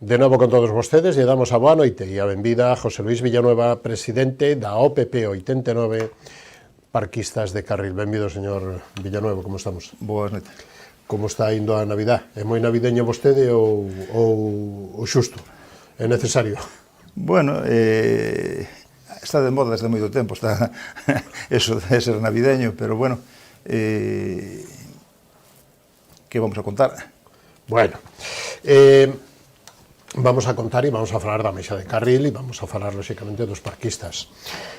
De novo con todos vostedes, lle damos a boa noite e a benvida a José Luis Villanueva, presidente da OPP 89, Parquistas de Carril. Benvido, señor Villanueva, como estamos? Boas noites. Como está indo a Navidad? É moi navideño vostede ou xusto? É necesario? Bueno, está de moda desde moito tempo, está eso de ser navideño, pero bueno, que vamos a contar? Bueno, vamos a contar e vamos a falar da Mesa de Carril e vamos a falar, lóxicamente, dos parquistas.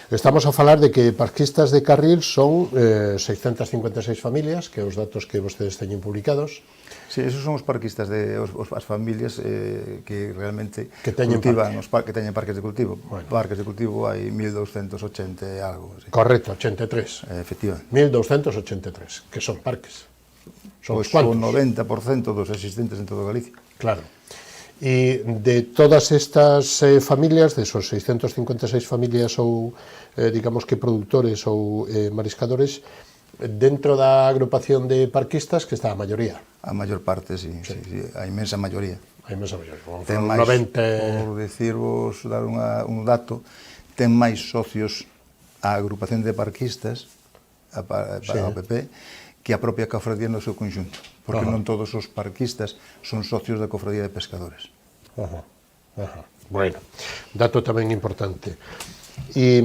Estamos a falar de que Parquistas de Carril son 656 familias, que é os datos que vostedes teñen publicados. Sí, esos son os parquistas, as familias que realmente que teñen cultivan, que teñen parques de cultivo. Bueno. Parques de cultivo hai 1280 e algo. Sí. Correcto, 83. Efectivamente. 1283, que son parques. Son Pois cuantos? o 90% dos existentes en todo Galicia. Claro. E de todas estas familias, de esos 656 familias ou, digamos que productores ou mariscadores, dentro da agrupación de parquistas, que está a maioría? A maior parte, sí, a inmensa maioría. A inmensa maioría. Ten máis, por decirvos, dar un dato, ten máis socios a agrupación de parquistas, para a OPP, que a propia cofradía no seu conxunto, porque non todos os parquistas son socios da cofradía de pescadores. Bueno, dato tamén importante. E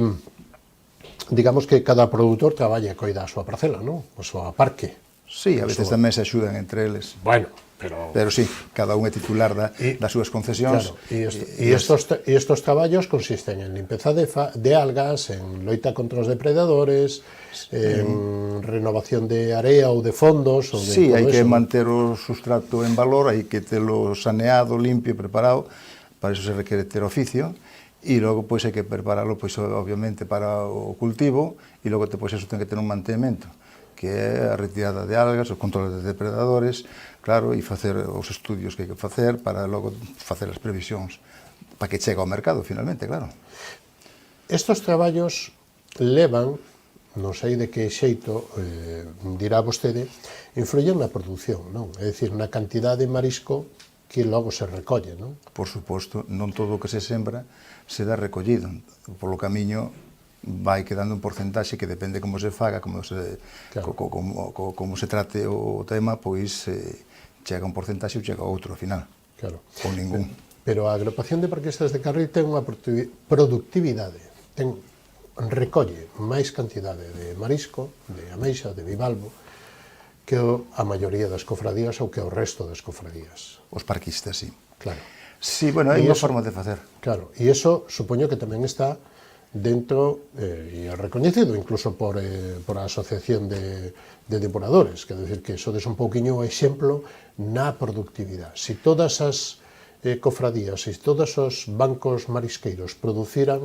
digamos que cada produtor traballa e coida a súa parcela, non? O seu parque. Sí, a veces tamén se axudan entre eles. Bueno, pero sí, cada un é titular das súas concesións. Claro, e estos traballos consisten en limpeza de algas, en loita contra os depredadores, en renovación de area ou de fondos. Ou de sí, hai que eso, manter o sustrato en valor, hai que telo saneado, limpio, preparado, para iso se requere ter oficio, e logo pois hai que preparalo pois obviamente para o cultivo, e logo pois eso ten que ter un mantemento, que é a retirada de algas, o control de depredadores, claro, e facer os estudios que hai que facer para logo facer as previsións para que chegue ao mercado, finalmente, claro. Estos traballos levan, non sei de que xeito, dirá vostede, influyen na produción, non? É dicir, na cantidade de marisco que logo se recolle, non? Por suposto, non todo o que se sembra se dá recollido. Polo camiño vai quedando un porcentaxe que depende como se faga, como se trate o tema, pois chega un porcentaxe ou chega outro, ao final. Claro. Ou ningún. Pero a agrupación de parquistas de Carril ten unha productividade, recolle máis cantidade de marisco, de ameixa, de bivalvo, que a maioría das cofradías ou que o resto das cofradías. Os parquistas, sí. Claro. Sí, bueno, hai unha forma de facer. Claro, e iso supoño que tamén está dentro, e é recoñecido incluso por a Asociación de Depuradores, que é dicir que sodes un pouquiño o exemplo na productividade. Se todas as cofradías, se todos os bancos marisqueiros produciran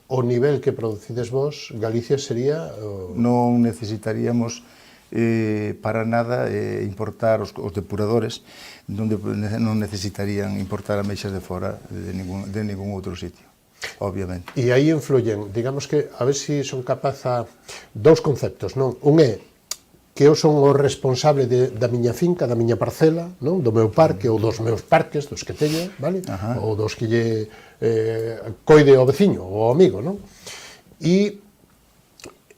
o nivel que producides vos, Galicia sería... Non necesitaríamos para nada importar os depuradores, non necesitarían importar ameixas de fora de ningún outro sitio, obviamente. E aí influyen, digamos que, a ver se son capaz dous conceptos, non? Un é que eu son o responsable da miña finca, da miña parcela, non? Do meu parque ou dos meus parques, dos que teño, vale? Ou dos que lle coide o veciño ou o amigo, non? E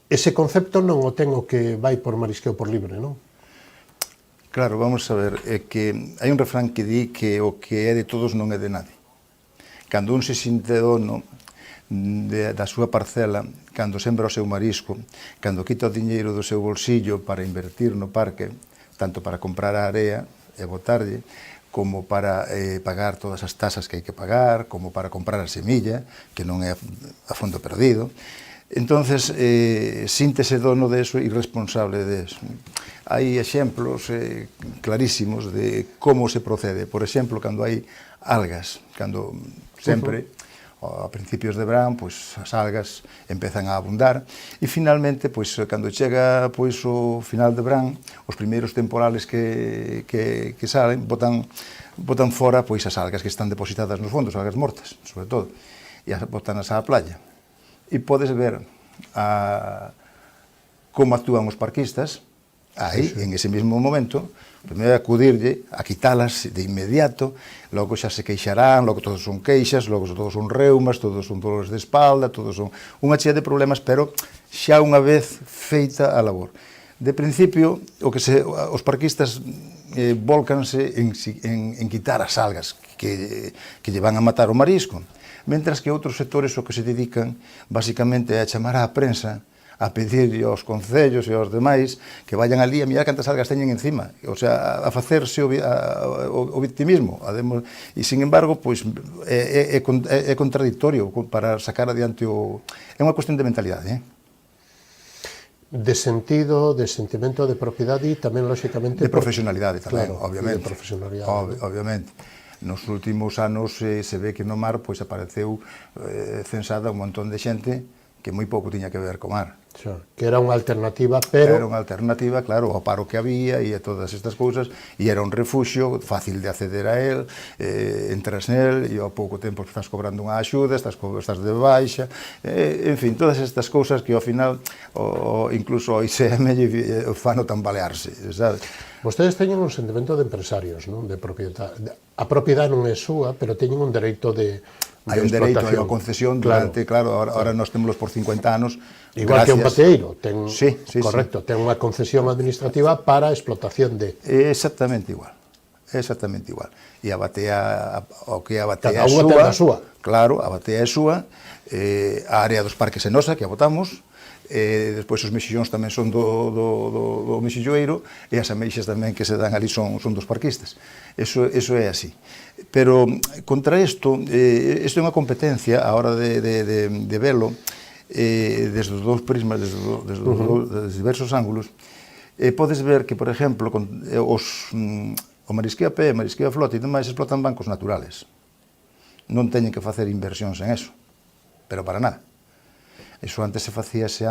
ese concepto non o ten o que vai por marisqueo por libre, non? Claro, vamos a ver, é que hai un refrán que di que o que é de todos non é de nadie. Cando un se sinte dono da súa parcela, cando sembra o seu marisco, cando quita o diñeiro do seu bolsillo para invertir no parque, tanto para comprar a area e botarlle, como para pagar todas as tasas que hai que pagar, como para comprar a semilla, que non é a fondo perdido. Entonces, síntese dono de eso e responsable de eso. Hai exemplos clarísimos de como se procede. Por exemplo, cando hai algas, cando sempre, a principios de verán, pois as algas empezan a abundar e finalmente, pois cando chega pois o final de verán, os primeiros temporales que salen, botan fora pois as algas que están depositadas nos fondos, algas mortas, sobre todo, e botanas á playa. E podes ver como actúan os parquistas aí, en ese mesmo momento, primeiro acudirlle a quitalas de inmediato, logo xa se queixarán, logo todos son queixas, logo todos son reumas, todos son dolores de espalda, todos son unha chea de problemas, pero xa unha vez feita a labor. De principio, os parquistas volcanse en quitar as algas que lle van a matar o marisco, mentras que outros sectores o que se dedican basicamente é a chamar á prensa, a pedir aos concellos e aos demais que vayan ali a mirar cantas algas teñen encima, o sea, a facerse o victimismo. E, sin embargo, pois, é contradictorio para sacar adiante o... É unha cuestión de mentalidade, De sentido, de sentimento de propiedade e tamén, lóxicamente... De profesionalidade tamén, claro, obviamente. De profesionalidade. Obviamente. Nos últimos anos se ve que no mar pois apareceu censada un montón de xente que moi pouco tiña que ver co mar. Xa, que era unha alternativa, pero... Era unha alternativa, claro, ao paro que había e a todas estas cousas, e era un refuxio fácil de acceder a él, entras nel, e ao pouco tempo estás cobrando unha axuda, estás de baixa, en fin, todas estas cousas que ao final, incluso o ICM fano tambalearse, sabes? Vostedes teñen un sentimento de empresarios, non? De propiedade. A propiedade non é súa, pero teñen un dereito de hai un dereito a concesión durante, claro, ahora nós temos por 50 anos. Igual que un bateeiro, correcto, ten unha concesión administrativa para a explotación de... Exactamente igual. E a batea, o que a batea é súa. Claro, a batea é súa, a área dos parques é nosa, que a botamos, despois os mexillóns tamén son do mexilloeiro, e as ameixas tamén que se dan ali son dos parquistas. Eso é así. Pero contra isto é unha competencia a hora de velo desde os dous prismas, desde os diversos ángulos. Podes ver que, por exemplo, o marisqueo a pé, o marisqueo a flote e demais explotan bancos naturales. Non teñen que facer inversións en eso, pero para nada. Eso antes se facíase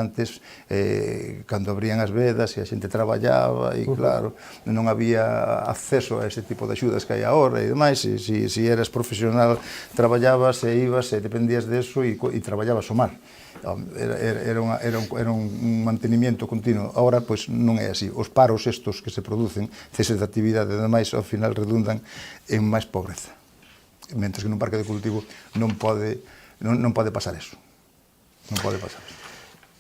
cando abrían as vedas e a xente traballaba e, claro, non había acceso a ese tipo de axudas que hai agora e demais. Se eras profesional, traballabas e ibas e dependías de eso e traballabas o mar. Era un mantenimiento continuo. Agora, pois, non é así. Os paros estos que se producen, ceses de actividade e demais, ao final redundan en máis pobreza. Mentres que nun parque de cultivo non pode pasar eso. Non pode pasar.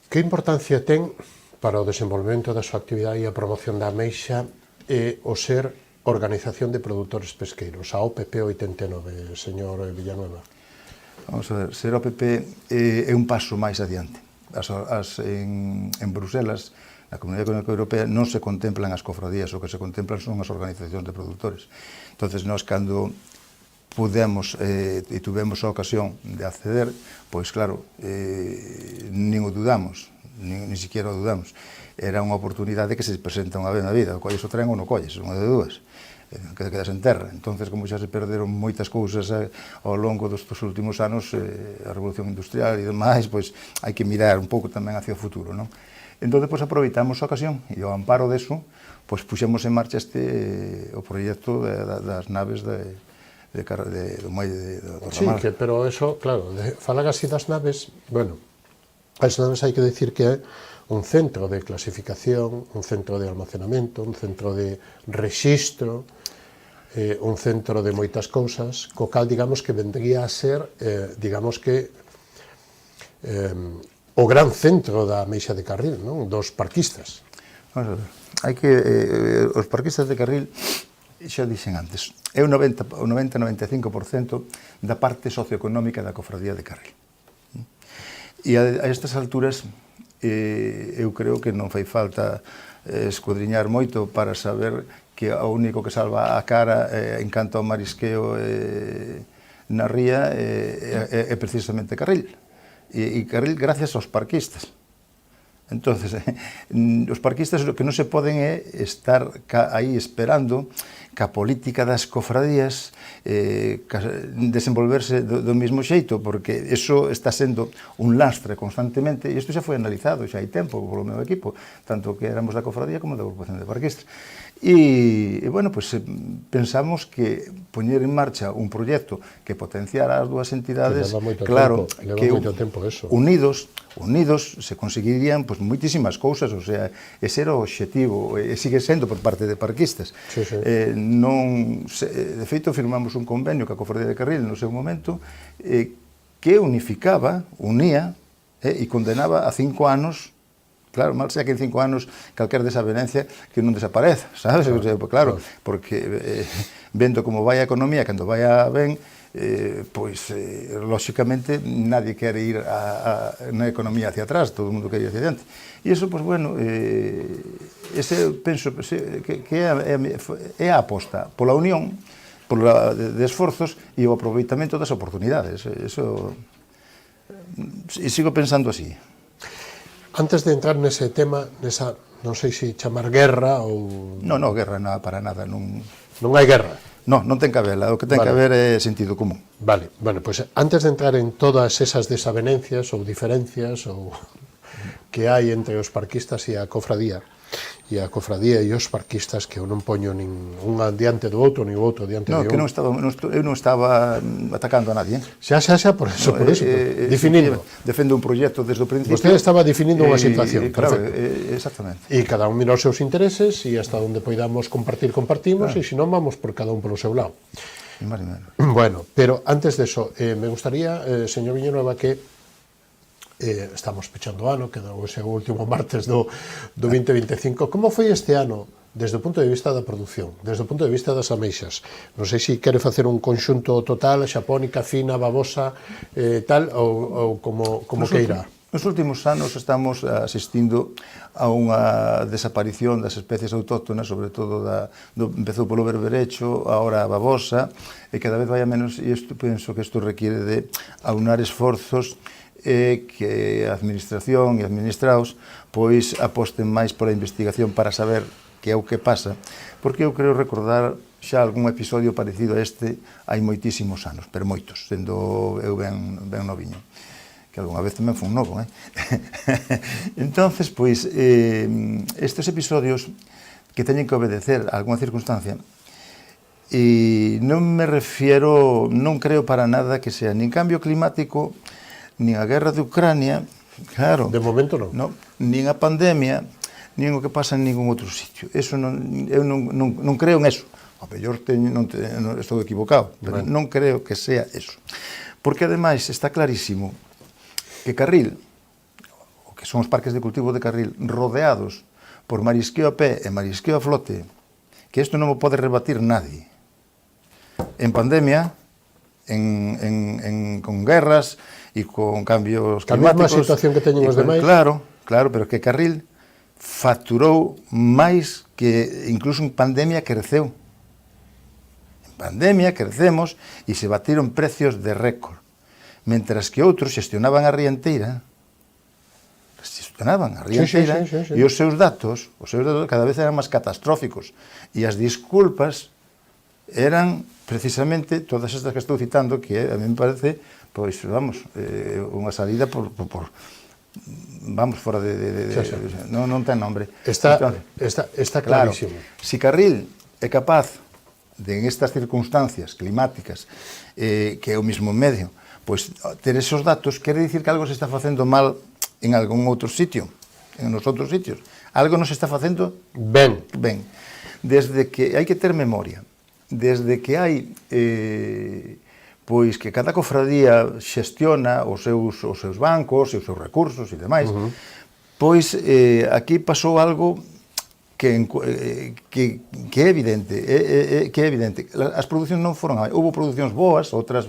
Que importancia ten para o desenvolvemento da súa actividade e a promoción da ameixa o ser Organización de Produtores Pesqueiros, a OPP 89, señor Villanueva? Vamos a ver, ser OPP é un paso máis adiante. En Bruselas, na Comunidade Económica Europea, non se contemplan as cofradías, o que se contemplan son as organizacións de produtores. Entonces, nós, cando pudemos e tuvemos a ocasión de acceder, pois claro, nin o dudamos, nin siquiera o dudamos. Era unha oportunidade que se presenta unha vez na vida, o colles o tren ou non colles, unha de dúas, que quedas en terra. Entonces, como xa se perderon moitas cousas ao longo destes últimos anos, a revolución industrial e demais, pois hai que mirar un pouco tamén hacia o futuro, non? Entón, pois aproveitamos a ocasión e ao amparo deso, pois puxemos en marcha o proxecto das naves do muelle do ramal. Sí, pero eso, claro, falan así das naves, bueno, as naves hai que decir que é un centro de clasificación, un centro de almacenamento, un centro de rexistro, un centro de moitas cousas, co cal, digamos, que vendría a ser, digamos que, o gran centro da ameixa de Carril, non? Dos parquistas. Vamos a ver, os parquistas de Carril, xa dixen antes, é o 90-95% da parte socioeconómica da cofradía de Carril. E a estas alturas, eu creo que non fai falta escudriñar moito para saber que o único que salva a cara en canto ao marisqueo na ría é precisamente Carril. E Carril gracias aos parquistas. Entonces, os parquistas o que non se poden é estar aí esperando que a política das cofradías desenvolverse do mesmo xeito, porque eso está sendo un lastre constantemente, e isto xa foi analizado, xa hai tempo polo meu equipo, tanto que éramos da cofradía como da agrupación de parquistas. E bueno, pues pensamos que poñer en marcha un proxecto que potenciara as dúas entidades, claro, que unidos se conseguirían pues moitísimas cousas, o sea, ese era o obxectivo, e sigue sendo por parte de parquistas. De feito, firmamos un convenio ca Cofradía de Carril no seu momento que unificaba, unía e condenaba a 5 anos. Claro, mal sea que en 5 anos calquer desavenencia que non desapareza, sabes? Claro, porque vendo como vai a economía, cando vai a ben, pois, lóxicamente, nadie quere ir na economía hacia atrás, todo o mundo quere ir hacia adiante. E iso, pois, bueno, ese, penso, que é a aposta pola unión, de esforzos e o aproveitamento das oportunidades. Eso, e sigo pensando así. Antes de entrar nese tema, nesa, non sei se chamar guerra ou... Non, guerra para nada, non... Non hai guerra? Non ten que habela, o que ten que haber é sentido común. Vale, bueno, pois antes de entrar en todas esas desavenencias ou diferencias ou que hai entre os parquistas e a cofradía, e os parquistas, que eu non poño nin un diante do outro, nin o outro diante de outro. Eu non estaba atacando a nadie. Xa, por eso, definindo. Defendo un proxecto desde o principio. Vostede estaba definindo unha situación. Claro, exactamente. E cada un mira os seus intereses, e hasta onde poidamos compartimos, e se non vamos por cada un polo seu lado. Bueno, pero antes de eso, me gustaría, señor Villanueva, que estamos pechando o ano, que é o último martes do 2025. Como foi este ano desde o punto de vista da produción, desde o punto de vista das ameixas? Non sei se quere facer un conxunto total, xapónica, fina, babosa, tal, ou como queira. Nos últimos anos estamos asistindo a unha desaparición das especies autóctonas, sobre todo empezou polo berberecho, agora a babosa, e cada vez vai a menos, e penso que isto requiere de aunar esforzos que a administración e administrados pois aposten máis pola investigación para saber que é o que pasa, porque eu creo recordar xa algún episodio parecido a este hai moitísimos anos, pero moitos, sendo eu ben noviño, que algunha vez tamén fun novo, Entonces, pois, estes episodios que teñen que obedecer a algunha circunstancia, e non me refiero, non creo para nada que sea nin cambio climático, nin a guerra de Ucrania, claro. De momento non. Nin a pandemia, nin o que pasa en ningún outro sitio. Eu non creo en eso. A mellor estou equivocado, pero non creo que sea eso. Porque, ademais, está clarísimo que Carril, o que son os parques de cultivo de Carril, rodeados por marisqueo a pé e marisqueo a flote, que isto non o pode rebatir nadie. En pandemia, con guerras e con cambios climáticos... A mesma situación que teñen os demais. Claro, pero que Carril facturou máis que incluso en pandemia creceu. En pandemia crecemos e se batiron precios de récord. Mentras que outros xestionaban a rienteira, e os seus datos cada vez eran máis catastróficos. E as disculpas eran precisamente todas estas que estou citando, que a mí me parece, pois, vamos, unha salida por vamos, fora de non ten nombre. Está clarísimo. Si Carril é capaz de, en estas circunstancias climáticas, que é o mismo medio, pois ter esos datos, quere dicir que algo se está facendo mal en algún outro sitio, en nos outros sitios. Algo non se está facendo ben. Desde que hai que ter memoria, desde que hai pois que cada cofradía xestiona os seus bancos e os seus recursos e demais, pois aquí pasou algo que é evidente, as producións non foron, houve producións boas, outras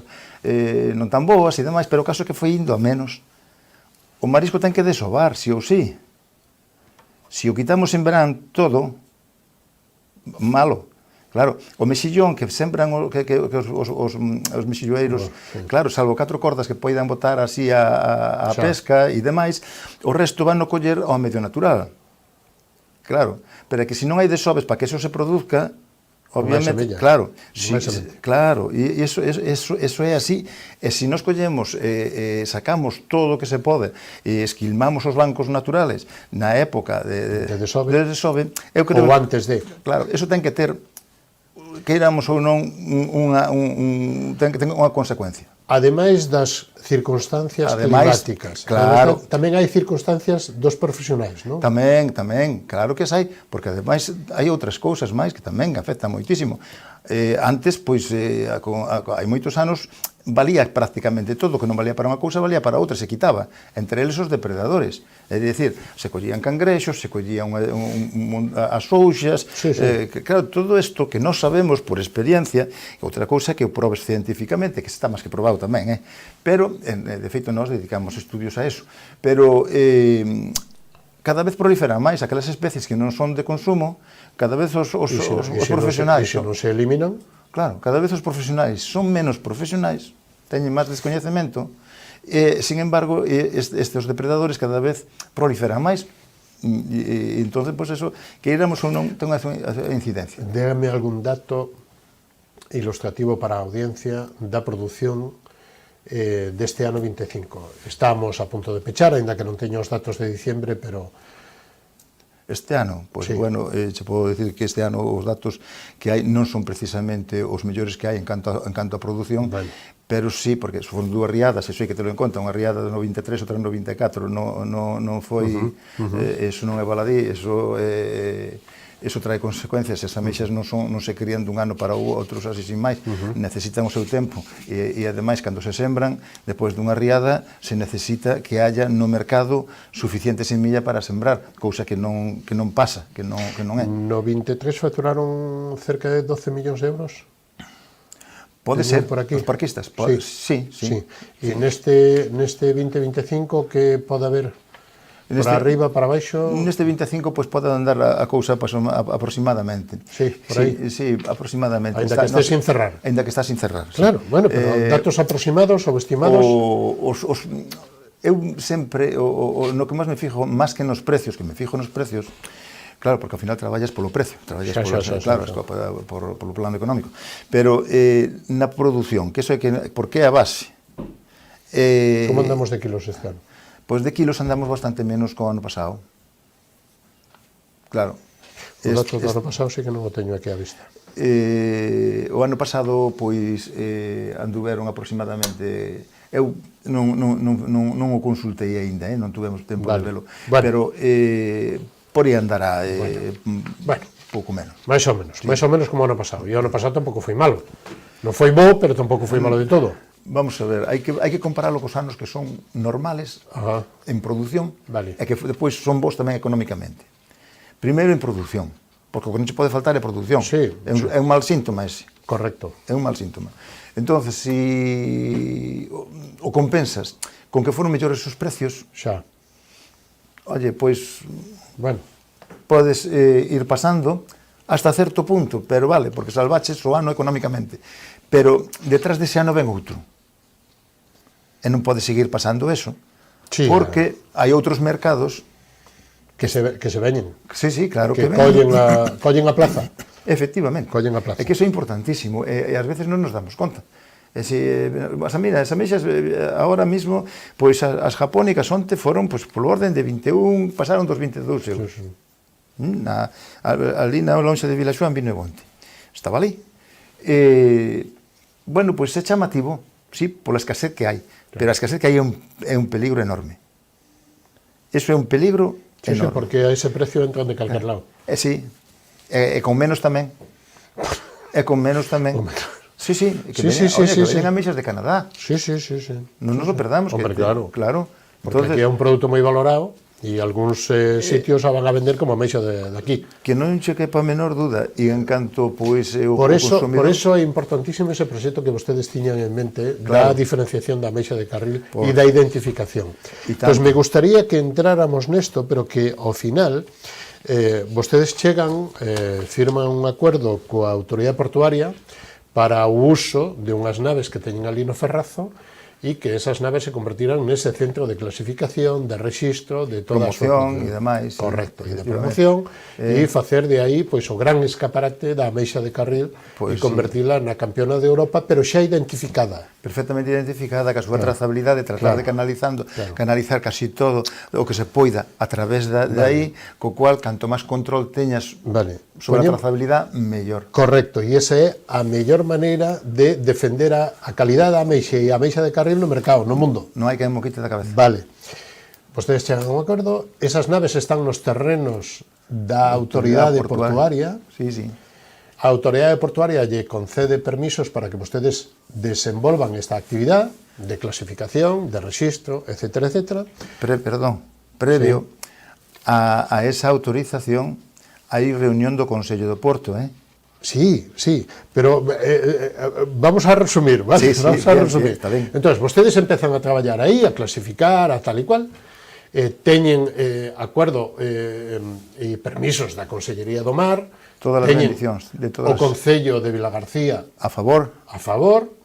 non tan boas e demais, pero o caso é que foi indo a menos. O marisco ten que desovar, si ou si. Si o quitamos en verán todo, malo. Claro, o mexillón que sembran os mexilloeiros, claro, salvo 4 cordas que poidan botar así a pesca e demais, o resto van no coller ao medio natural. Claro, pero é que se non hai desoves para que eso se produzca, Obviamente, claro, Semente. claro, e iso é así, e se nós collemos, sacamos todo o que se pode, e esquilmamos os bancos naturales na época de desove, eu creo, ou antes de. Claro, iso ten que ter, queiramos ou non, ten que ter unha consecuencia. Ademais das circunstancias climáticas, claro, tamén hai circunstancias dos profesionais, non? Tamén, claro que as hai, porque ademais hai outras cousas máis que tamén afectan moitísimo. Antes, pois, hai moitos anos, valía prácticamente todo, que non valía para unha cousa, valía para outra, se quitaba, entre eles os depredadores. É dicir, se collían cangrexos, se collían as ouxas, claro, todo isto que nós sabemos por experiencia, outra cousa que o probes científicamente, que está máis que probado tamén, pero, de feito, nós dedicamos estudios a eso, pero cada vez proliferan máis aquelas especies que non son de consumo, cada vez os profesionais... E se non se eliminan? Claro, cada vez os profesionais son menos profesionais, teñen máis descoñecemento, sin embargo, estes depredadores cada vez proliferan máis, e entón, pois, eso, que iramos ou non, ten unha incidencia. Dégame algún dato ilustrativo para a audiencia da produción deste ano 25. Estamos a punto de pechar, aínda que non teño os datos de diciembre, pero... Este ano, pois, bueno, che podo dicir que este ano os datos que hai non son precisamente os mellores que hai en canto a produción, pero sí, porque foron dúas riadas, eso hai que telo en conta, unha riada do 93, outra no 94, non foi, eso non é baladí, eso trae consecuencias, as ameixas non se crían dun ano para o outro, así sin máis, necesitan o seu tempo, e ademais, cando se sembran, depois dunha riada, se necesita que haya no mercado suficiente semilla para sembrar, cousa que non pasa, que non é. No 23 facturaron cerca de 12 millóns de euros? Pode ser, por aquí. Os parquistas, sí. E neste 2025 que pode haber? Para arriba, para baixo? Neste 25, pois, pode andar a cousa aproximadamente. Sí, por aí. Sí, aproximadamente. Ainda que esté sin cerrar. Ainda que está sin cerrar. Claro, bueno, pero datos aproximados ou estimados? Eu sempre, no que máis me fijo, máis que nos precios, que me fijo nos precios, claro, porque ao final traballas polo precio, traballas polo plano económico, pero na produción, que eso é que, porque é a base. Como andamos de kilos este ano? Pois de kilos andamos bastante menos que o ano pasado. Claro. O dato do ano pasado sí que non o teño aquí á vista. O ano pasado, pois, anduveron aproximadamente... Eu non o consultei aínda, non tuvemos tempo de velo, pero por aí andará pouco menos. Mais ou menos como o ano pasado. E o ano pasado tampouco foi malo. Non foi bo, pero tampouco foi malo de todo. Vamos a ver, hai que compararlo cos anos que son normales en produción e que depois son bons tamén económicamente. Primeiro en produción, porque o que non se pode faltar é produción. É un mal síntoma ese. Correcto. É un mal síntoma. Entón, se o compensas con que foron mellores os precios, xa, oye, pois, bueno, podes ir pasando hasta certo punto, pero vale, porque salvaches o ano económicamente. Pero detrás dese ano ven outro. E non pode seguir pasando eso, porque hai outros mercados que se veñen. Sí, claro que collen a plaza. Efectivamente. Collen a plaza. É que iso é importantísimo, e ás veces non nos damos conta. Mira, as ameixas agora mismo, pois as japónicas onte foron polo orden de 21, pasaron dos 22 euros. Ali na lonxa de Vilaxoán vino onte. Estaba ali. Bueno, pois é chamativo, sí, pola escasez que hai, pero a escasez que hai é un peligro enorme. Iso é un peligro enorme. Sí, porque a ese precio entran de calquer lado. Sí, e con menos tamén. Sí, que veñen ameixas de Canadá. Sí. Non nos lo perdamos. Hombre, claro. Porque Entonces, aquí é un produto moi valorado e algúns sitios a van a vender como ameixa de aquí. Que non che quepa a menor duda, e en canto, pois, o consumidor... Por eso é importantísimo ese proxecto que vostedes tiñan en mente, da diferenciación da ameixa de carril e da identificación. Pois me gustaría que entráramos nesto, pero que ao final vostedes chegan, firman un acordo coa autoridade portuaria para o uso de unhas naves que teñen ali no Ferrazo e que esas naves se convertiran nese centro de clasificación, de registro, de toda promoción a súa e demais. correcto, e de promoción, e facer de aí pois o gran escaparate da ameixa de Carril e convertila na campeona de Europa, pero xa identificada. Perfectamente identificada, que a súa trazabilidade, tratar de canalizar casi todo o que se poida a través de aí, co cual, canto máis control teñas sobre a trazabilidade, mellor. Correcto, e esa é a mellor maneira de defender a calidade da ameixa e a ameixa de Carril no mercado, no mundo. Non hai que mo quite da cabeza. Vale. Vostedes chegan a un acordo, esas naves están nos terrenos da autoridade portuaria. Sí, sí. A autoridade portuaria lle concede permisos para que vostedes desenvolvan esta actividade de clasificación, de registro, etcétera, etcétera. Previo a esa autorización hai reunión do Consello do Porto, Sí, pero vamos a resumir, ¿vale? Vamos a resumir. Entón, vostedes empezan a traballar aí, a clasificar, a tal e cual, teñen acuerdo e permisos da Consellería do Mar, todas as bendicións de todas. O Concello de Vilagarcía a favor,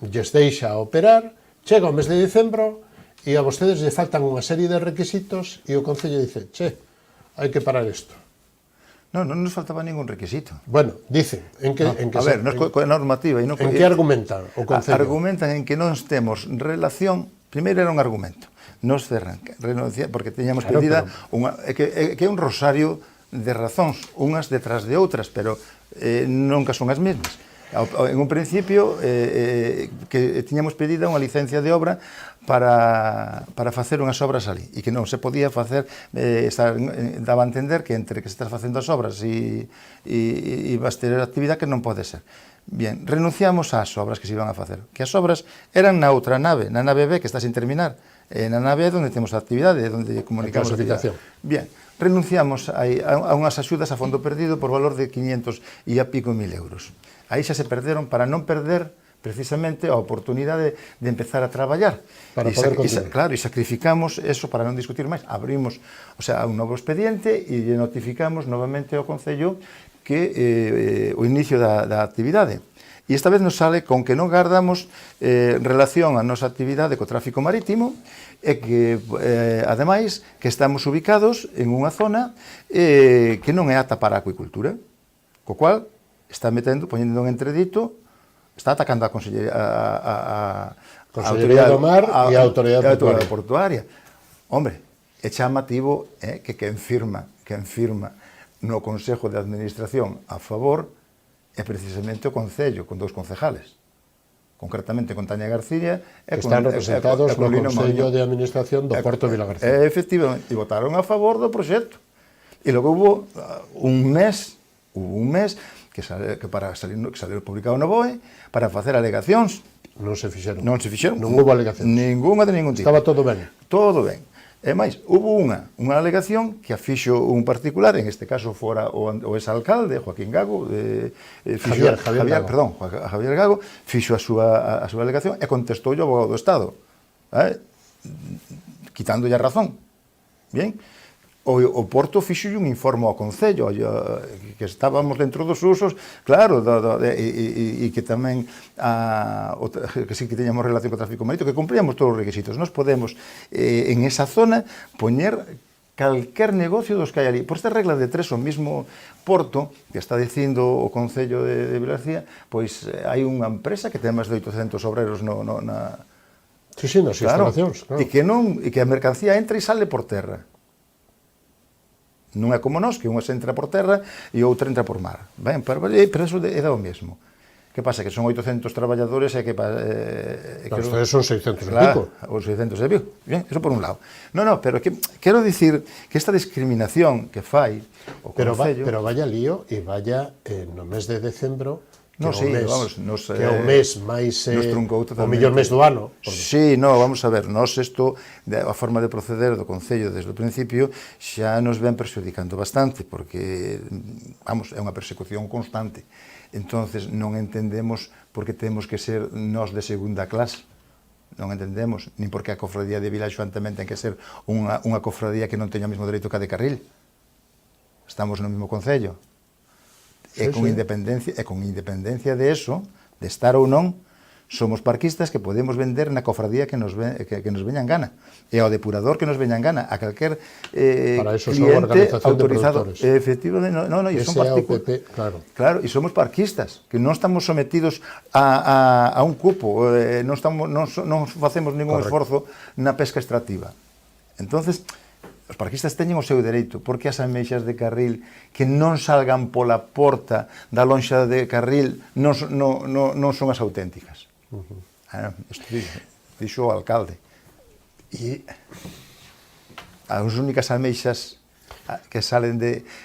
lles deixa operar, chega o mes de decembro e a vostedes lle faltan unha serie de requisitos e o Concello dice, hai que parar isto. Non nos faltaba ningún requisito. Bueno, dicen, en que coa normativa e non en que argumentan o Concello? Argumentan en que non temos relación, primeiro era un argumento, nos cerran, porque teñamos pedida que é un rosario de razóns, unhas detrás de outras, pero nunca son as mesmas. En un principio que tiñamos pedida unha licencia de obra para facer unhas obras ali e que non se podía facer, daba a entender que entre que se estás facendo as obras e vas ter a actividade que non pode ser. Bien, renunciamos ás obras que se iban a facer, que as obras eran na outra nave, na nave B que está sin terminar, na nave onde temos a actividade, onde comunicamos a actividade. Bien, renunciamos a unhas axudas a fondo perdido por valor de 500 e a pico mil euros. Aí xa se perderon para non perder precisamente a oportunidade de empezar a traballar. Para poder continuar. Claro, e sacrificamos eso para non discutir máis. Abrimos, un novo expediente e notificamos novamente ao Concello que o inicio da actividade. E esta vez nos sale con que non guardamos relación a nosa actividade co tráfico marítimo e que, ademais, que estamos ubicados en unha zona que non é apta para a acuicultura, co cual está poñendo en entredito, está atacando a Consellería do Mar e a Autoridade Portuaria. Hombre, é chamativo que quen firma no Consejo de Administración a favor é precisamente o Concello, con 2 concejales. Concretamente con Tania García que están representados no Consello de Administración do Porto de Vilagarcía. Efectivamente, e votaron a favor do proxecto. E logo hubo un mes que saliu publicado no BOE para facer alegacións. Non se fixeron. Non hubo alegacións. Ninguna de ningún tipo. Estaba todo ben. Todo ben. E máis, hubo unha alegación que a fixo un particular, en este caso fora o ex-alcalde, Joaquín Gago, Javier Gago, fixo a súa alegación e contestou o abogado do Estado, quitándolle a razón. Bien? O Porto fixo un informe ao Concello que estábamos dentro dos usos, claro, e que tamén que sí que teñamos relación co tráfico marítimo, que cumpríamos todos os requisitos. Nos podemos en esa zona poñer calquer negocio dos que hai ali. Por esta regla de 3, o mismo Porto, que está dicindo o Concello de Vilagarcía, pois hai unha empresa que ten máis de 800 obreros nas instalacións. E que a mercancía entra e sale por terra. Non é como nós, que unha se entra por terra e outra entra por mar. Ben, pero eso é o mesmo. Que pasa? Que son 800 traballadores e que... Ustedes son 600 e pico. Os 600 e pico. Bien, eso por un lado. Pero quero dicir que esta discriminación que fai o Concello... Pero vaya lío e vaya no mes de decembro... que é o mes máis o mellor mes do ano. Sí, vamos a ver, a forma de proceder do Concello desde o principio xa nos ven perxudicando bastante, porque, é unha persecución constante. Entonces non entendemos por que temos que ser nós de segunda clase. Non entendemos, nin porque a cofradía de Vilaxoán tamén ten que ser unha cofradía que non teña o mesmo dereito que a de Carril. Estamos no mesmo Concello. E con independencia de eso, de estar ou non, Somos parquistas que podemos vender na cofradía que nos veña en gana. E ao depurador que nos veña en gana. A calquer Para eso son cliente organización autorizado. de productores. Efectivamente, e son particulares. claro. Claro, e somos parquistas, que non estamos sometidos a un cupo, non facemos ningún esforzo na pesca extractiva. Entonces, os parquistas teñen o seu dereito, porque as ameixas de carril que non salgan pola porta da lonxa de carril non son as auténticas. Isto dixo o alcalde. E as únicas ameixas que salen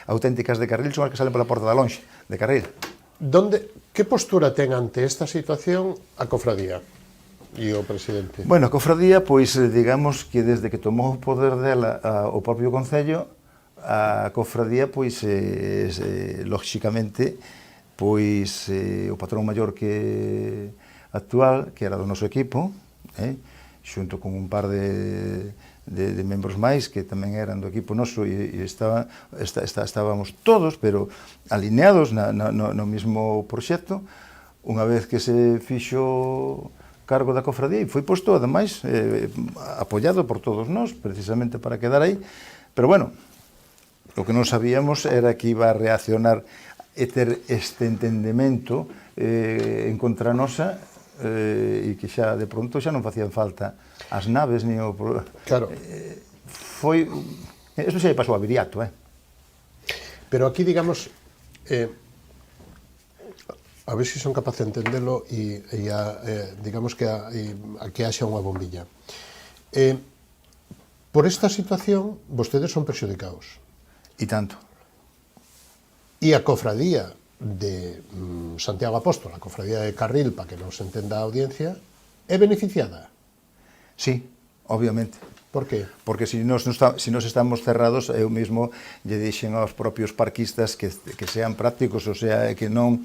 auténticas de carril son as que salen pola porta da lonxa de carril. Que postura ten ante esta situación a cofradía e o presidente? Bueno, a cofradía, pois, digamos que desde que tomou o poder dela o propio Concello, a cofradía, pois, lóxicamente, pois, o patrón maior que actual, que era do noso equipo, xunto con un par de membros máis que tamén eran do equipo noso e estábamos todos, pero alineados no mismo proxecto, unha vez que se fixo cargo da cofradía e foi posto, ademais, apoiado por todos nós, precisamente para quedar aí, pero bueno, o que non sabíamos era que iba a reaccionar e ter este entendemento en contra nosa e que xa de pronto xa non facían falta as naves ni o... Claro. Eso xa pasou a Viriato, Pero aquí, digamos, a ver se son capaz de entendelo e digamos que haxa unha bombilla. Por esta situación, vostedes son perxudicados. E tanto. E a cofradía de Santiago Apóstol, a cofradía de Carril, para que nos entenda a audiencia, é beneficiada? Sí, obviamente. Por qué? Porque se nos estamos cerrados, eu mesmo lle dixen aos propios parquistas que sean prácticos, o sea, que non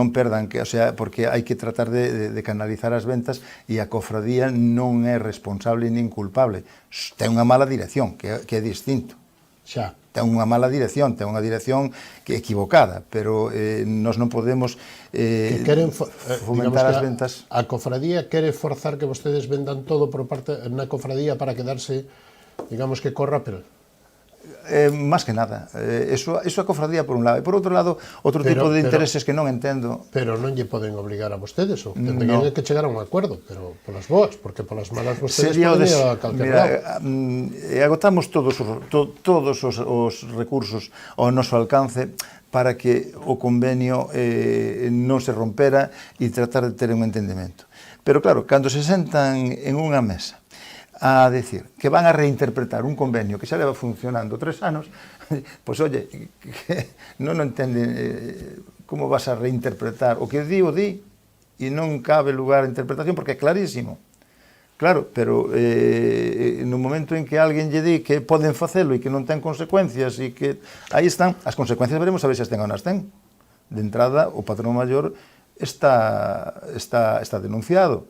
perdan, o sea, porque hai que tratar de canalizar as ventas e a cofradía non é responsable nin culpable. Ten unha mala dirección, que é distinto. Xa. Ten unha mala dirección, ten unha dirección que é equivocada, pero nós non podemos fomentar as ventas. A cofradía quere forzar que vostedes vendan todo por parte na cofradía para quedarse, digamos, que corra, pero... Más que nada. Eso a cofradía por un lado. E por outro lado, outro tipo de intereses que non entendo. Pero non lle poden obligar a vostedes, ou tendrían que chegar a un acuerdo, pero polas boas, porque polas malas vostedes poden ir a calquer lado. Agotamos todos os recursos ao noso alcance para que o convenio non se rompera e tratar de ter un entendemento. Pero claro, cando se sentan en unha mesa a decir que van a reinterpretar un convenio que xa leva funcionando 3 anos, pois, oye, non entenden como vas a reinterpretar. O que di, e non cabe lugar a interpretación porque é clarísimo. Claro, pero no momento en que alguén lle di que poden facelo e que non ten consecuencias e que aí están, as consecuencias veremos a ver se as ten ou non as ten. De entrada, o patrón maior está denunciado,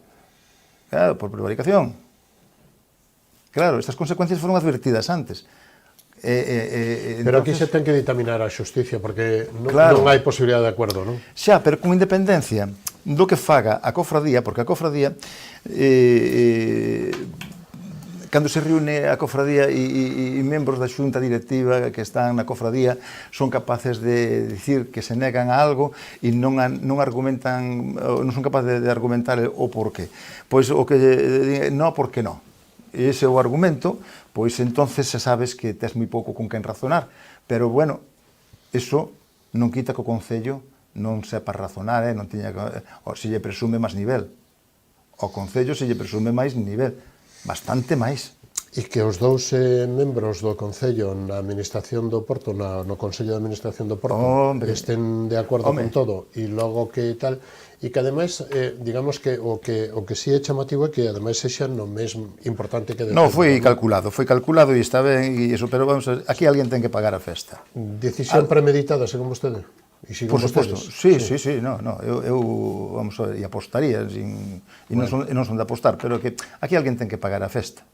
claro, por prevaricación. Claro, estas consecuencias foron advertidas antes. Pero aquí se ten que ditaminar a xusticia, porque non hai posibilidade de acordo, non? Xa, pero con independencia do que faga a cofradía, porque a cofradía, cando se reúne a cofradía e membros da xunta directiva que están na cofradía son capaces de dicir que se negan a algo e non argumentan, non son capaces de argumentar o porqué. Pois o que non, porque non. E ese é o argumento, pois entonces xa sabes que tes moi pouco con quen razonar. Pero, bueno, eso non quita que o Concello non sepa razonar, non tiña, se lle presume máis nivel. Ao Concello se lle presume máis nivel, bastante máis. E que os dous membros do Concello na administración do Porto, no Consello de Administración do Porto, estén de acordo con todo, e logo que tal... E que, ademais, digamos que o que sí é chamativo é que, ademais, sexa no mesmo importante que... Non, foi calculado e está ben, e eso, pero vamos a ver, aquí alguén ten que pagar a festa. Decisión premeditada, según vostede? Por suposto, sí, non, eu, vamos a ver, e apostaría, e non son de apostar, pero que aquí alguén ten que pagar a festa.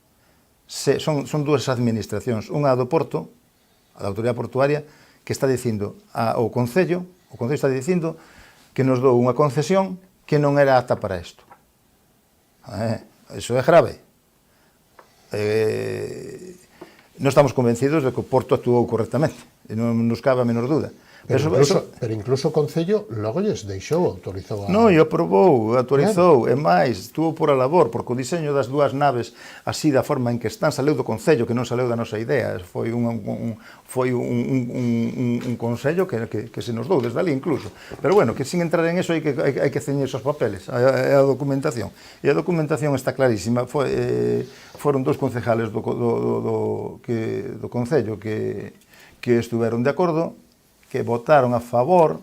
Son dúas administracións, unha do Porto, a da Autoridade Portuaria, que está dicindo ao Concello, o Concello está dicindo que nos dou unha concesión que non era apta para isto. Iso é grave. Non estamos convencidos de que o Porto actuou correctamente, e non nos cabe a menor dúda. Pero incluso o Concello logo lles deixou, autorizou a... Non, e aprobou, autorizou, e máis, estuvo por a labor, porque o diseño das dúas naves, así da forma en que están, saleu do Concello, que non saleu da nosa idea, foi un consello que se nos dou desde ali incluso. Pero bueno, que sin entrar en eso hai que ceñirse os papeles, a documentación. E a documentación está clarísima, foron dos concejales do Concello que estuveron de acordo, que votaron a favor,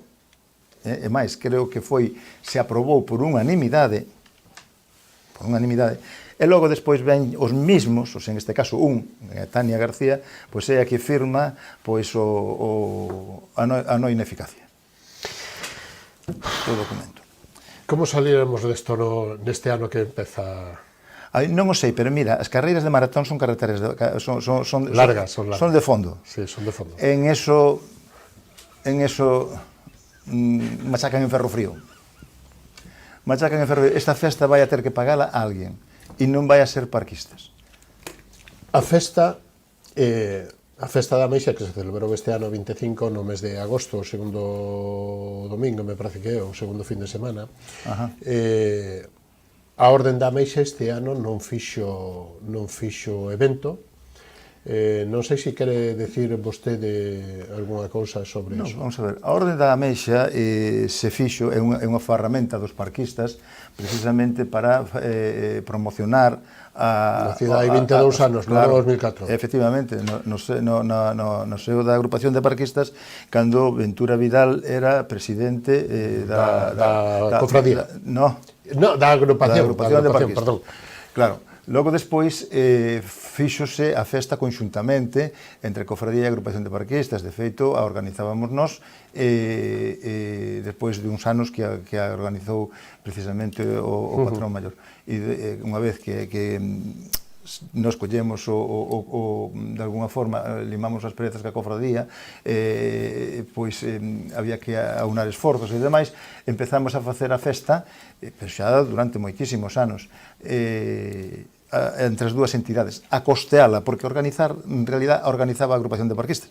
e máis, creo que se aprobou por unanimidade, e logo despois ven os mismos, en este caso Tania García, pois é a que firma a non ineficacia do documento. Como saliremos neste ano que empeza? Non o sei, pero mira, as carreiras de maratón son carreteras largas, son de fondo. Sí, son de fondo. En eso machacan en ferro frío. Esta festa vai a ter que pagala a alguén e non vai a ser parquistas. A festa da Ameixa, que se celebrou este ano 25 no mes de agosto, o segundo domingo, me parece que é, o segundo fin de semana, a Orden da Ameixa este ano non fixo evento. Non sei se quere decir vostede algunha cousa sobre iso. Vamos a ver, a Orde da Ameixa se fixo, é unha ferramenta dos parquistas precisamente para promocionar a cidade hai 22 anos, claro, 2004. Efectivamente, no seo da agrupación de parquistas, cando Ventura Vidal era presidente da cofradía. No, da agrupación de parquistas, perdón. Claro. Logo despois fíxose a festa conxuntamente entre Cofradía e Agrupación de Parquistas. De feito, a organizábamos nós despois de uns anos que a organizou precisamente o patrón maior. E unha vez que nos collemos de alguna forma limamos as perezas que a cofradía, pois había que aunar esforzos e demais, empezamos a facer a festa, pero xa durante moitísimos anos, entre as dúas entidades, a costeala, porque en realidad organizaba a agrupación de parquistas.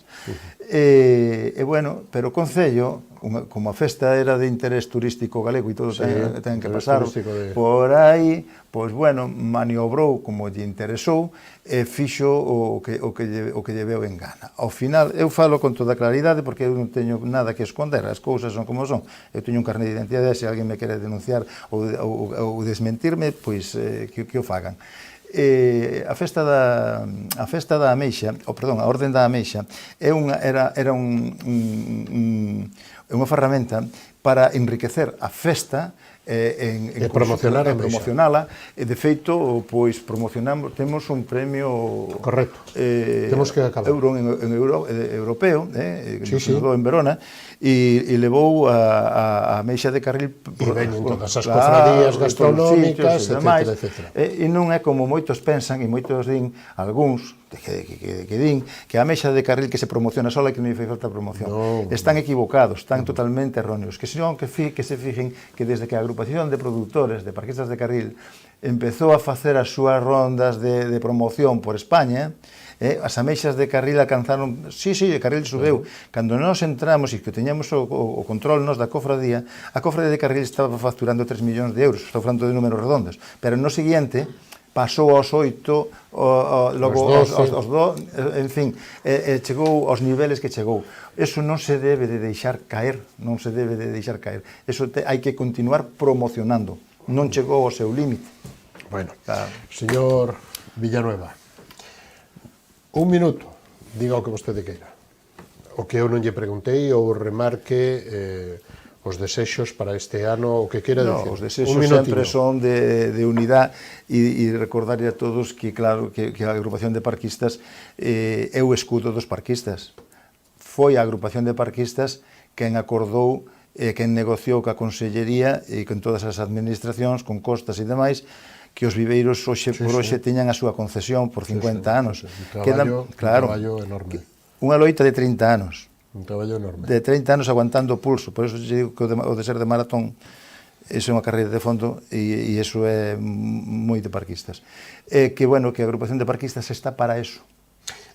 E bueno, pero o Concello, como a festa era de interés turístico galego e todos ten que pasar por aí, pois bueno, maniobrou como lle interesou e fixo o que lle veu en gana. Ao final, eu falo con toda claridade porque eu non teño nada que esconder, as cousas son como son. Eu teño un carné de identidade, se alguén me quere denunciar ou desmentirme, pois que o fagan. A festa da Ameixa, a Orden da Ameixa, era unha ferramenta para enriquecer a festa e promocionala, e de feito, pois temos un premio europeo, que nos dou en Verona, e levou a Ameixa de Carril e veñen todas as cofradías gastronómicas, etc. E non é como moitos pensan, e moitos din, algúns que din que a Ameixa de Carril que se promociona sola e que non lle fai falta promoción. Están equivocados, están totalmente erróneos. Que se fixen que desde que a agrupación de produtores de parquistas de Carril empezou a facer as súas rondas de promoción por España, as Ameixas de Carril alcanzaron... Sí, Carril subeu. Cando nós entramos e que teñamos o control nos da cofradía, a cofradía de Carril estaba facturando 3 millóns de euros, estou falando de números redondos, pero no seguinte pasou aos 8, logo aos 2, en fin, chegou aos niveles que chegou. Eso non se debe de deixar caer, Eso hai que continuar promocionando. Non chegou ao seu límite. Bueno, señor Villanueva, un minuto, diga o que vostede queira. O que eu non lle preguntei ou remarque os desexos para este ano, o que queira dicir. Os desexos sempre son de unidade e recordarle a todos que, claro, que a agrupación de parquistas é o escudo dos parquistas. Foi a agrupación de parquistas quen acordou, quen negociou ca Consellería e con todas as administracións, con costas e demais, que os viveiros por hoxe teñan a súa concesión por 50 anos. Un traballo enorme. Unha loita de 30 anos. Un traballo enorme. De 30 anos aguantando o pulso, por eso digo que o de ser de maratón Iso é unha carreira de fondo e iso é moi de parquistas. Que, bueno, que a agrupación de parquistas está para eso.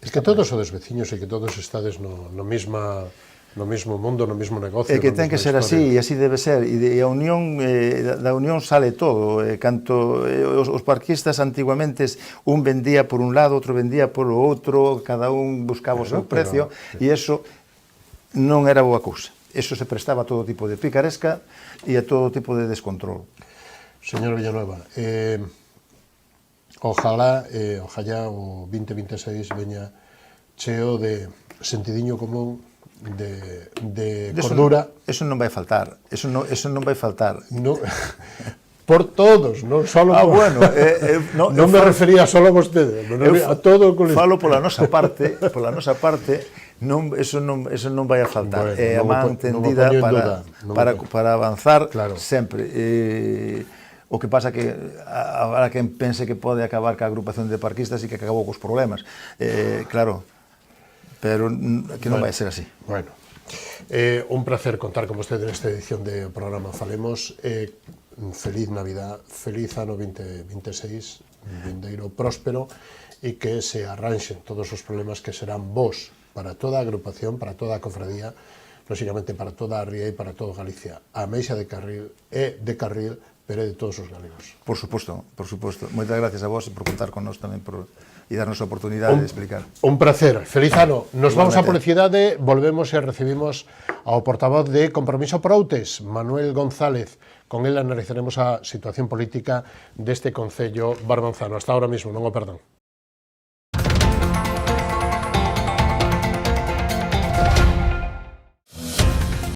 Es que todos sodes veciños e que todos estades no mesmo mundo, no mesmo negocio. É que ten que ser así, e así debe ser, e a unión, da unión sale todo, canto os parquistas antiguamente un vendía por un lado, outro vendía polo outro, cada un buscaba o seu precio, e eso non era boa cousa. Eso se prestaba a todo tipo de picaresca e a todo tipo de descontrol. Señor Villanueva, ojalá o 2026 veña cheo de sentidiño común, de cordura. Eso non vai faltar, eso non vai faltar. No, por todos, non só por... Bueno, non me refería só a vostede, a todo o colectivo. Falo pola nosa parte, eso non vai a faltar. Bueno, É a man tendida para avanzar sempre. O que pasa que habrá quen pense que pode acabar ca agrupación de parquistas e que acabou cos problemas. Claro, pero que non vai ser así. Bueno, un placer contar con vostede nesta edición do programa Falemos. Feliz Navidad, feliz ano 2026, vindeiro próspero, e que se arranxen todos os problemas que serán bons para toda a agrupación, para toda a cofradía, lógicamente para toda a ría e para toda Galicia. A Meixa de Carril é de Carril, pero é de todos os galegos. Por suposto, por suposto. Moitas gracias a vos por contar con nós tamén e darnos a oportunidade de explicar. Un placer. Feliz ano. Nos vamos a publicidade, volvemos e recibimos ao portavoz de Compromiso Proutes, Manuel González. Con el analizaremos a situación política deste Concello Barbanzano. Hasta ahora mismo, non o perdón.